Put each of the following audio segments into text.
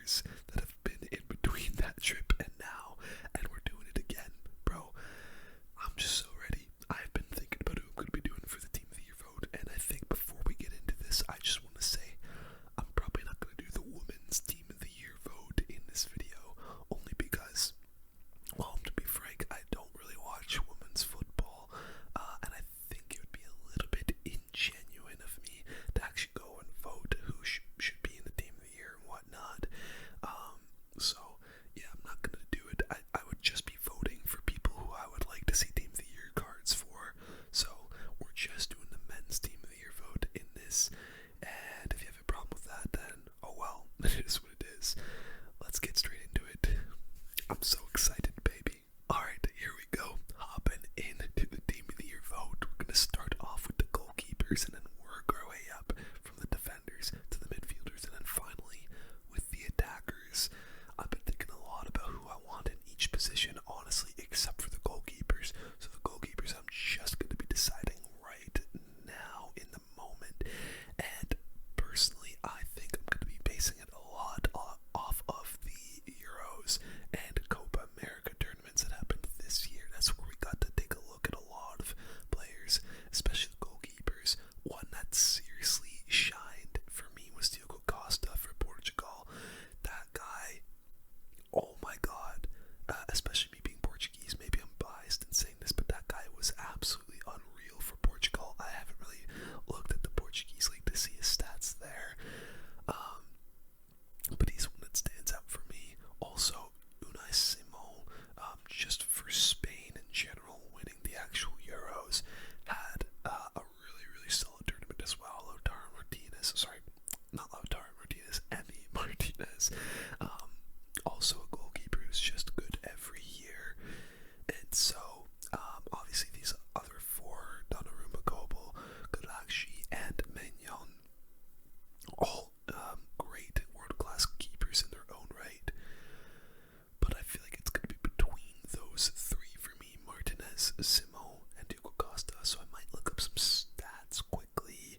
years that have been in between that trip and now, and we're doing it again, bro. I'm just so ready. I've been thinking about who I'm going to be doing for the Team of the Year vote, and I think before we get into this, I just want to say I'm probably not going to do the Women's Team of the Year vote in this video, only because, well, to be frank, I don't really watch women's football, and I think it would be a little bit ingenuine of me to actually go and vote who should be in the Team of the Year and whatnot. So yeah, I'm not gonna do it. I would just be voting for people who I would like to see Team of the Year cards for. So we're just doing the men's Team of the Year vote in this, and if you have a problem with that, then oh well, it is what it is. Let's get straight into it. I'm so excited, baby. Alright, here we go. Hopping into the Team of the Year vote. We're gonna start off with the goalkeepers and then work our way up from the defenders to the midfielders and then finally with the attackers. I've been thinking a lot about who I want in each position, honestly, except for the goalkeepers. So the goalkeepers I'm just going to be deciding right now in the moment. And personally, I think I'm going to be basing it a lot off of the Euros and Copa America tournaments that happened this year. That's where we got to take a look at a lot of players, especially the goalkeepers. One that seriously shined for me was Diogo Costa for Portugal. That guy, oh my god, especially me being Portuguese, maybe I'm biased in saying this, but that guy was absolutely unreal for Portugal. I haven't really looked at the Portuguese league to see his stats there, but he's one that stands out for me. Also, Unai Simon, just for Spain in general, winning the actual Euros, had a really, really solid tournament as well. Emi Martinez, also a goalkeeper who's just good every year. And so, obviously these other four, Donnarumma, Kobel, Galakshi, and Maignan, all great world-class keepers in their own right. But I feel like it's going to be between those three for me, Martinez, Simon, and Diogo Costa. So I might look up some stats quickly,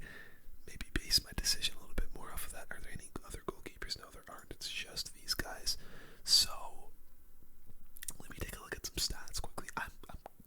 maybe base my decision a little bit more off of that. Are there any other goalkeepers? No, there aren't. It's just these guys. So let me take a look at some stats quickly. I'm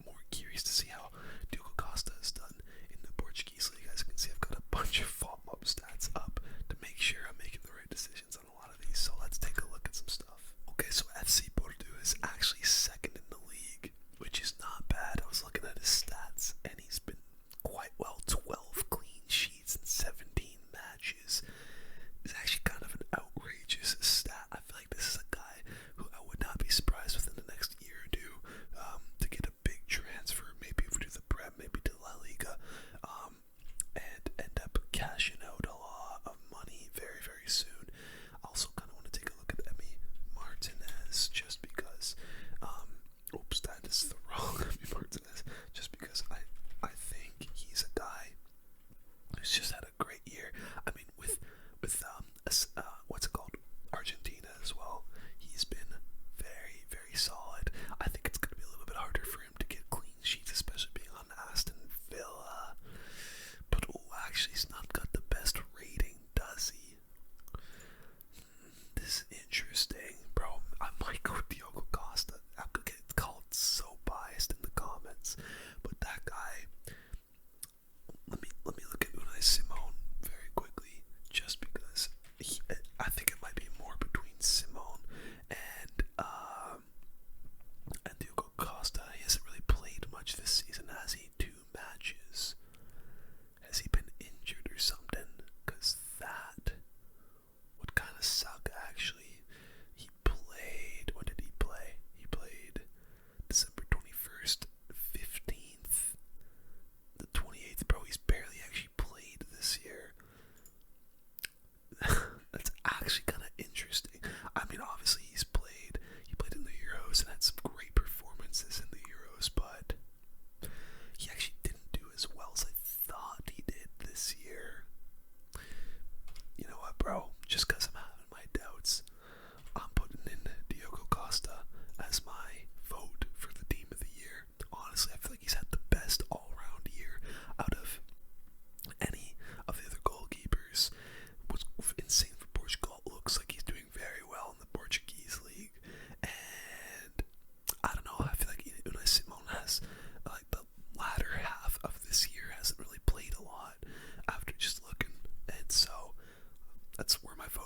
more curious to see how Diogo Costa has done in the Portuguese league. As you can see, I've got a bunch of FOMO stats up to make sure I'm making the right decisions on a lot of these. So let's take a look at some stuff. Okay, so FC Porto is actually second in the league, which is not bad. I was looking at his stats, and he's been quite well. 12 clean sheets in 17 matches. It's actually kind of an outrageous stat. I feel like this is a guy who I would not be surprised within the next year or two to get a big transfer, maybe over to the Prem, maybe to La Liga, and end up cashing out a lot of money very, very soon. I also kind of want to take a look at Emi Martinez, just because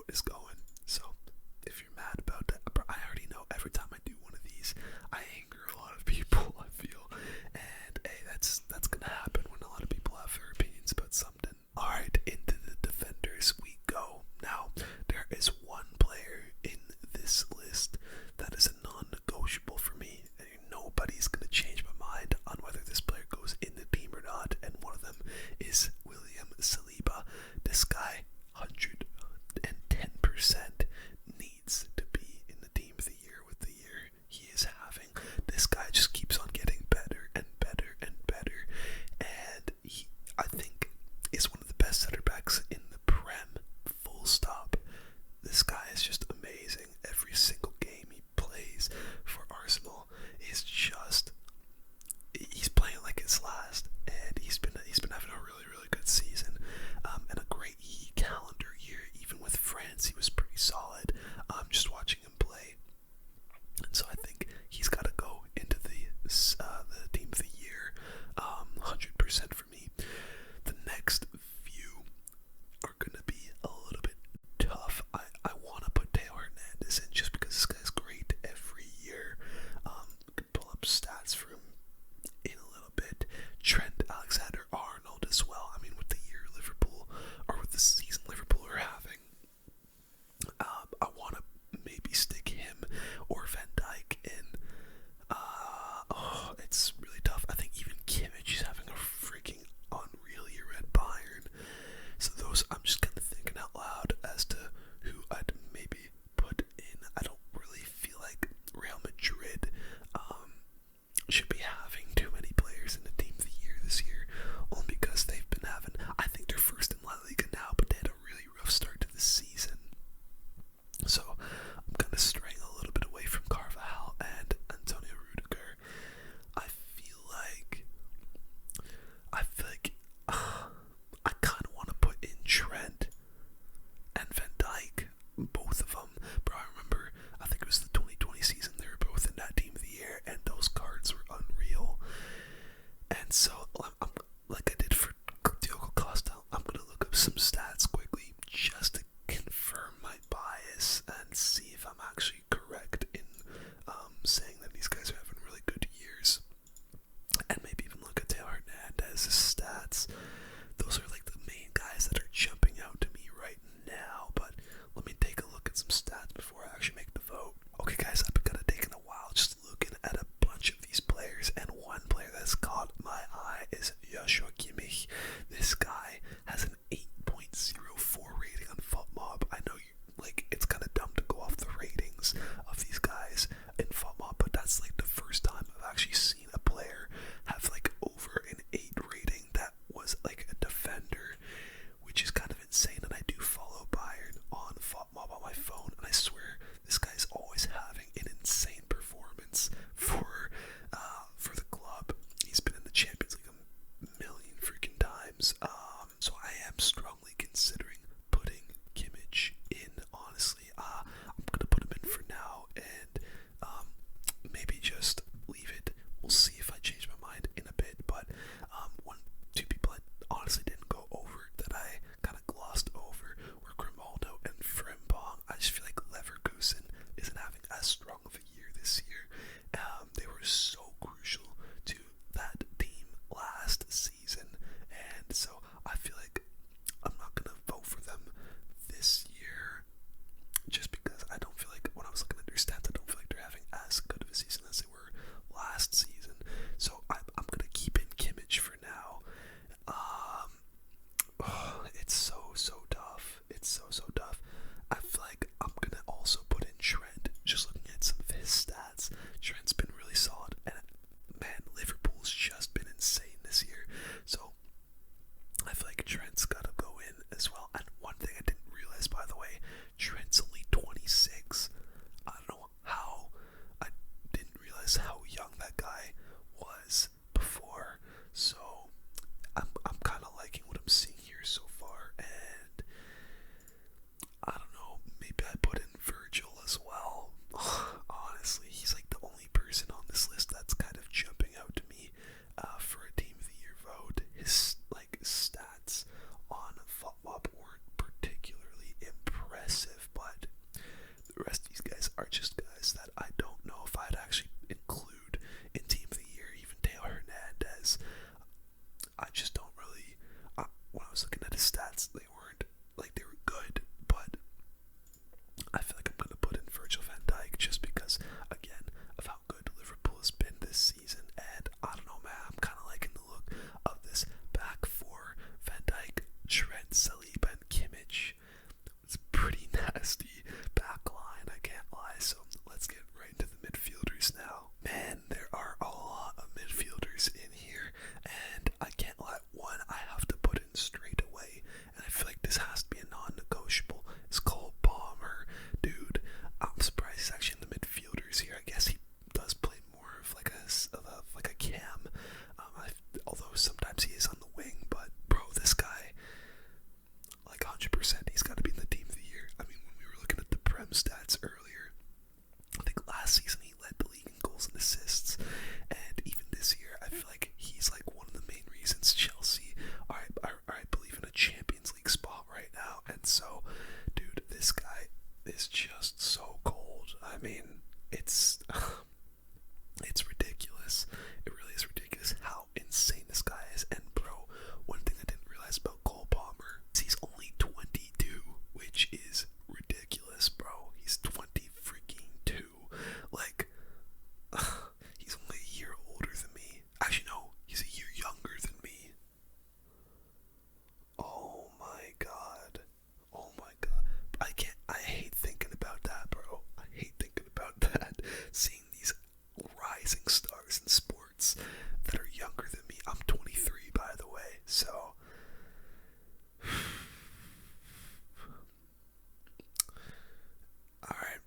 vote is going. So if you're mad about that, I already know every time I do one of these, I anger a lot of people, I feel. And hey, that's gonna happen when a lot of people have their opinions about something. Alright, into the defenders we go. Now, there is one player in this list that is a non-negotiable for me, and nobody's gonna change my mind on whether this player goes in the team or not, and one of them is William Saliba. This guy, 110% needs to be in the team of the year with the year he is having. This guy just keeps on getting better and better and better, and he, I think, is one of the best center backs in the Prem, full stop. This guy is just amazing. Every single game he plays for Arsenal is just, he's playing like his last, and he's been having a really, really good season, and a great calendar year. Even with France, he was pretty solid. Just watching him play, and so I think he's got to go into the team of the year, 100% for me. The next few are gonna be a little bit tough. I want to put Teo Hernandez in just because this guy's great every year. We can pull up stats for him in a little bit. Trent Alexander-Arnold as well. I mean, with the year Liverpool, or with the season Liverpool are having, I want to maybe stick him or Van Dijk in. It's really tough. I think even Kimmich is having a freaking unreal year at Bayern. So those, I'm just kind of thinking out loud as to who I'd maybe put in. I don't really feel like Real Madrid should be having too many players in the team of the year this year, only because they've been having, I think they're first in La Liga now, but they had a really rough start to the season. So I'm kind of straying a little bit away from Carvajal and Antonio Rudiger. I feel like I kind of want to put in Trent and Van Dijk, both of them. But I remember, I think it was the 2020 season, they were both in that team of the year, and those cards were unreal. And so, I'm like I did for Diogo Costa, I'm going to look up some stats quickly just to confirm my bias and see if I'm actually correct in saying that these guys are having really good years. And maybe even look at Teo Hernandez's stats. Those are like the main guys that are jumping out to me right now, but let me take a look at some stats before I actually make the vote. Okay guys, I've been kind of taking a while just looking at a bunch of these players, and one player that's caught my eye is Joshua Kimmich. This guy has an 8.04 rating on FotMob. I know it's kind of dumb to go off the ratings, just guys that I don't know if I'd actually include in Team of the Year. Even Taylor Hernandez, I just don't really. When I was looking at his stats, they weren't like they were good, but I feel like I'm gonna put in Virgil van Dijk just because, again, of how good Liverpool has been this season. And I don't know, man, I'm kind of liking the look of this back four: Van Dijk, Trent, Saliba, and Kimmich. It's pretty nasty back line, I can't lie. So let's get right into the midfielders now. Man, there are a lot of midfielders in here, and I can't lie. One I have to put in straight away, and I feel like this has to be a non-negotiable. It's Cole Palmer, dude. I'm surprised he's actually in the midfielders here. I guess he does play more of like a cam, although sometimes he is on the wing. But bro, this guy, like 100%, he's got to be in the Team of the Year. I mean, when we were looking at the Prem stats earlier, I think last season he led the league in goals and assists, and even this year, I feel like he's like one of the main reasons Chelsea are I believe in a Champions League spot right now. And so, dude, this guy is just so cold. I mean, it's ridiculous. It really is ridiculous how insane this guy is. And bro, one thing I didn't realize about Cole Palmer is he's only 22, which is ridiculous, bro. He's 20 freaking 2. Like, he's only a year older than me. Actually, no, he's a year younger than me. Oh my god. Oh my god. I hate thinking about that, bro. I hate thinking about that. Seeing these rising stars in sports that are younger than me. I'm 23, by the way, so alright,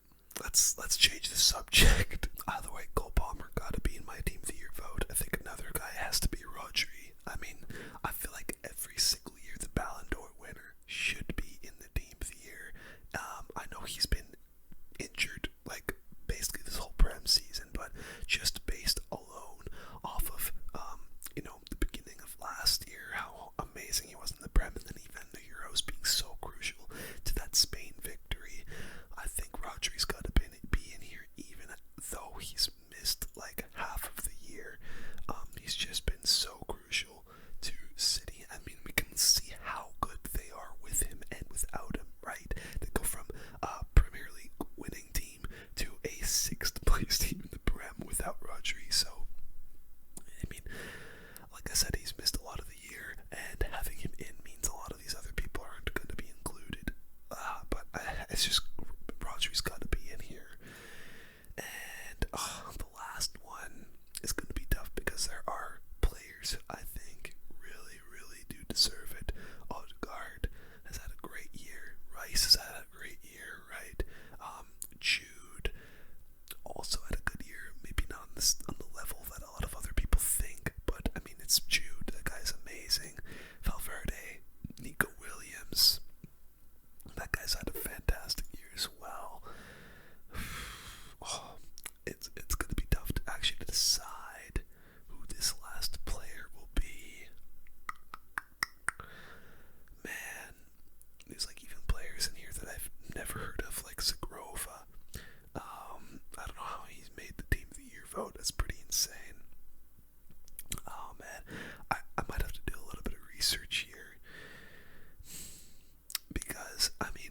let's change the subject. Either way, Cole Palmer gotta be in my Team of the Year vote. I think another guy has to be Rodri. I mean, I feel like every single year the Ballon d'Or winner should be in the Team of the Year. I know he's been injured like basically this whole Prem season, but just based alone off of the beginning of last year, how amazing he was in the Prem, and then even the Euros being so crucial to that Spain victory, I think Rodri's got to be in here, even though he's missed like half of the year. He's just been so crucial to City. I mean, we can see how good they are with him and without him, right? They go from Premier League winning team to a 6th place team in the Prem without Rodri. So, I mean, like I said, he's missed a lot of the year, and having him in means a lot of these other people aren't going to be included. But it's just, Rodri's got to be in here. And the last one is going to be tough because there are players I think really, really do deserve it. Odegaard has had a great year. Rice has had a great year, right? Jude also had a good year. Maybe not on the level that a lot of other people think, but I mean, it's Jude. That guy's amazing. Valverde, Nico Williams. That guy's had a fantastic year as well. It's gonna be tough to actually decide who this last player will be. Man, there's like even players in here that I've never heard of, like Zagrova. I don't know how he's made the Team of the Year vote. That's pretty insane. Oh man, I might have to do a little bit of research here, because I mean,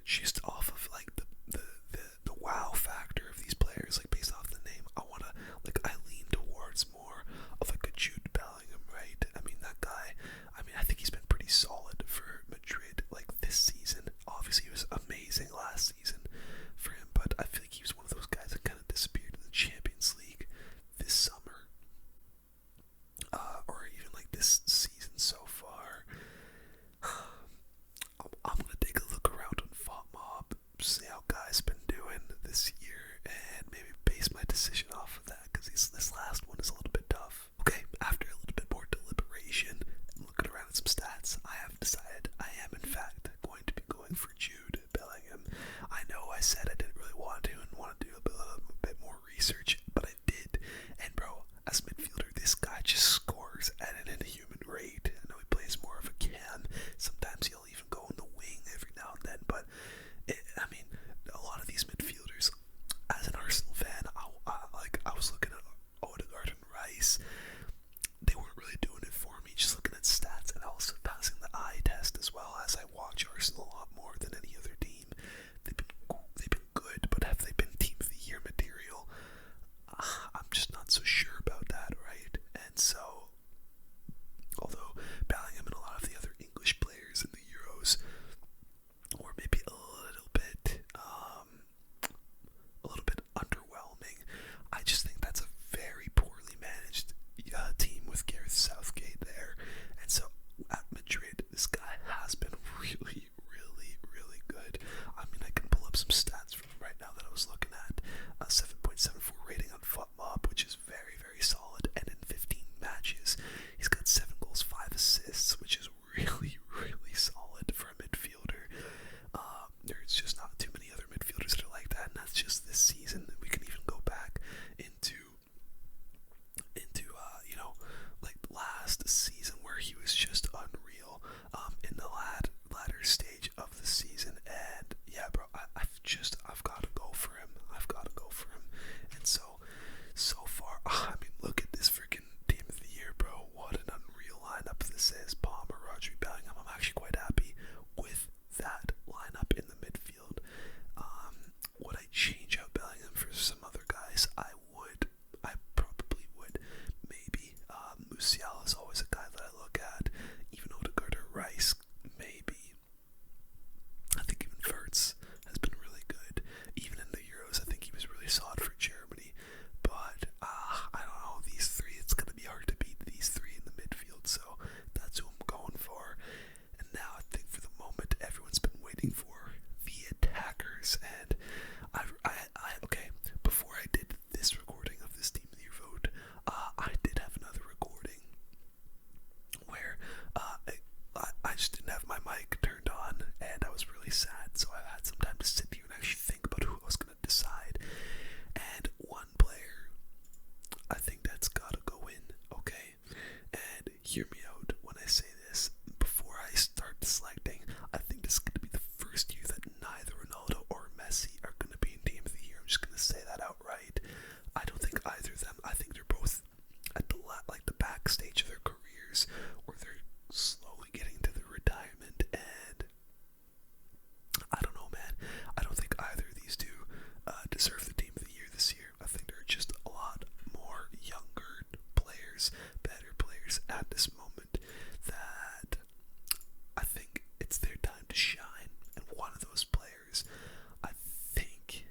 just off of like the wow factor of these players, like based off the name, I lean towards more of like a Jude Bellingham, right? I mean, that guy, I think he's been pretty solid for Madrid like this season. Obviously he was amazing last season for him, but I feel like he was one of those guys that kind of disappeared in the Champions League this summer, or even like this season so far. I'm gonna take a look around on FotMob, see how guys been doing this year, and maybe base my decision off of that, because this last one is a little bit tough. Okay, after a little bit more deliberation and looking around at some stats, I have decided I am in fact going to be going for Jude Bellingham. I know I said I didn't really want to and want to do a bit more research, but I did. And bro, as a midfielder, this guy just scores at an inhuman rate. I know he plays more of a cam. Sometimes he'll even go in the wing every now and then, but a lot of these midfielders, players. And okay, before I did this recording of this Team of the Year vote, I did have another recording where I just didn't have my mic turned on, and I was really sad, so I had some time to sit here and actually think about who I was going to decide. And one player, I think that's got to go in, okay? And hear me out when I say this. Before I start selecting, I think this is going to be the first year that neither Ronaldo or Messi are going to be in Team of the Year. I'm just going to say that outright. I don't think either of them. I think they're both at the backstage of their careers, where they're slowly getting to the retirement, and I don't know, man. I don't think either of these two deserve the Team of the Year this year. I think they're just a lot more younger players, better players at this moment, that I think it's their time to shine. And one of those players, I think,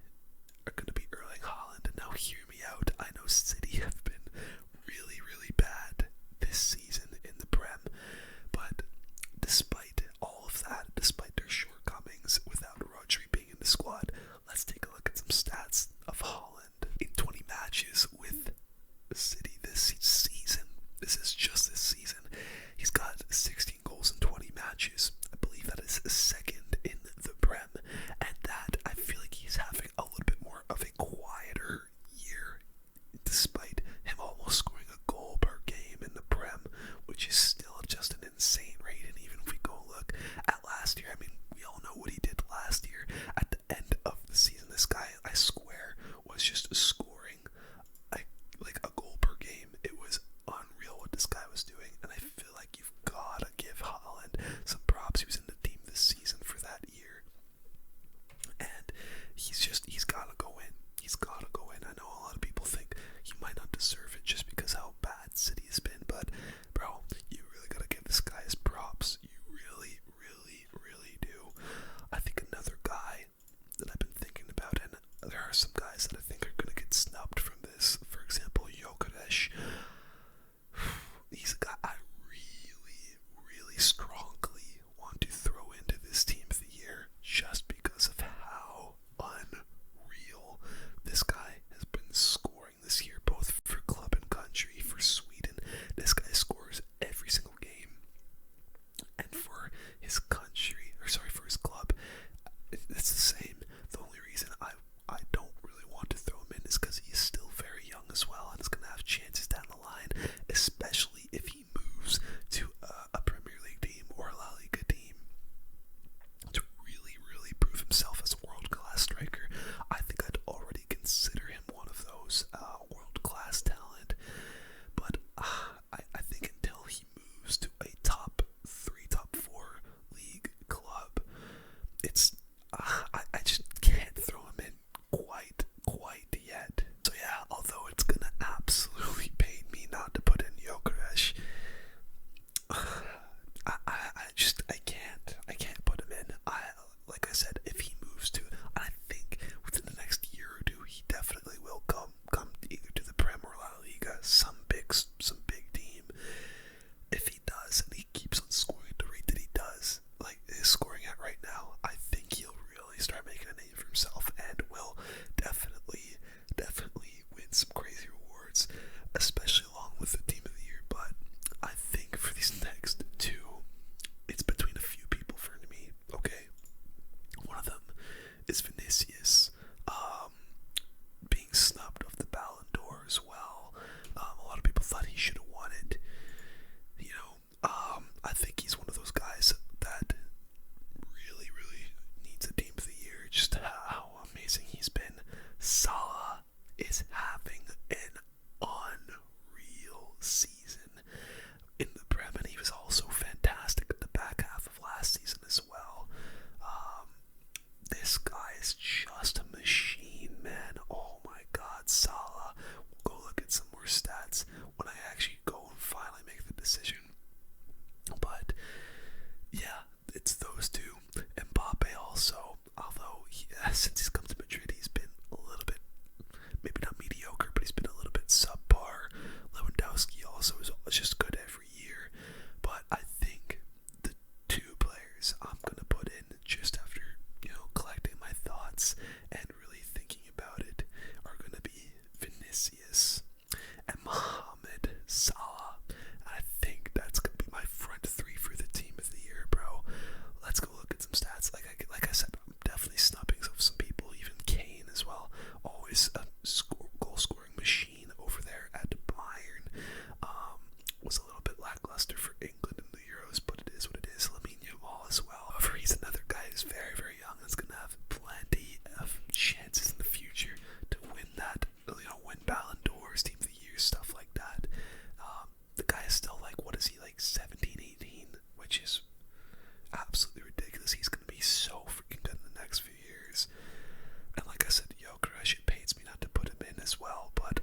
are going to be Erling Haaland. And now hear me out. I know City have been really, really bad this season in the Prem, but despite all of that, despite their shortcomings without Rodri being in the squad, let's take a look at some stats of Haaland in 20 matches with City this season. This is just this season. He's got 16 goals in 20 matches. I believe that is second in the Prem, and that I feel like he's having a little bit more of a quieter year, despite him almost scoring a goal per game in the Prem, which is still just an insane rate. And even if we go look at last year, I mean, we all know what he did last year. At the end of the season, this guy, I swear, was just scoring like a goal per game. It was unreal what this guy was doing, and I feel like you've gotta give Haaland some props. He was in the team this season for that year, and he's gotta go in. He's gotta go in. I know a lot of people think he might not deserve it just because how bad City has been, but bro, you really gotta give this guy his props. You really, really, really do. I think another guy that I've been thinking about, and there are some guys that I think are gonna get snubbed from this. For example, Gyökeres. He's a guy I really, really strongly want to throw into this Team of the Year, just because of how unreal this guy has been scoring this year, both for club and country. For Sweden, this guy scores every single game, and for his country, for his club, it's the same. The only reason I don't really want to throw him in is because he is still very young as well, and is going to have chances down the line, especially if he moves to a Premier League team or a La Liga team, to really, really prove himself as a world-class striker. I think I'd already consider him one of those world-class talent, but I think until he moves to a top 3, top 4 league club, it's I just can't throw him in quite yet. So yeah, although it's gonna absolutely pain me not to put in Gyökeres, I can't put him in. Like I said, if he moves to, I think within the next year or two, he definitely will come either to the Prem or La Liga, some big team. If he does, and he keeps on scoring at the rate that he does, like is scoring at right now, I think he'll really start making a name for himself, and will definitely win some crazy rewards, especially along with the Team of the Year. But I think for these next two, it's between a few people for me, okay? One of them is Vinicius, being snubbed of the Ballon d'Or as well. A lot of people thought he should have won it. You know, I think he's one of those guys that really, really needs a Team of the Year, just how amazing he's been. Salah is having an unreal season in the Prem, and he was also fantastic at the back half of last season as well. This guy is just stats and really thinking about it are going to be Vinicius and Mohamed Salah. I think that's going to be my front three for the team of the year, bro. Let's go look at some stats. Like I said, I'm definitely snubbing some people, even Kane as well. Always a goal-scoring machine over there at Bayern. Was a little bit lackluster for England in the Euros, but it is what it is. Lamine Yamal as well. However, he's another guy who's very, very young and is going to have plenty of chances in the future to win that, win Ballon d'Ors, Team of the Year, stuff like that. The guy is still what is he, 17, 18, which is absolutely ridiculous. He's going to be so freaking good in the next few years. And like I said, Gyökeres, it pains me not to put him in as well, but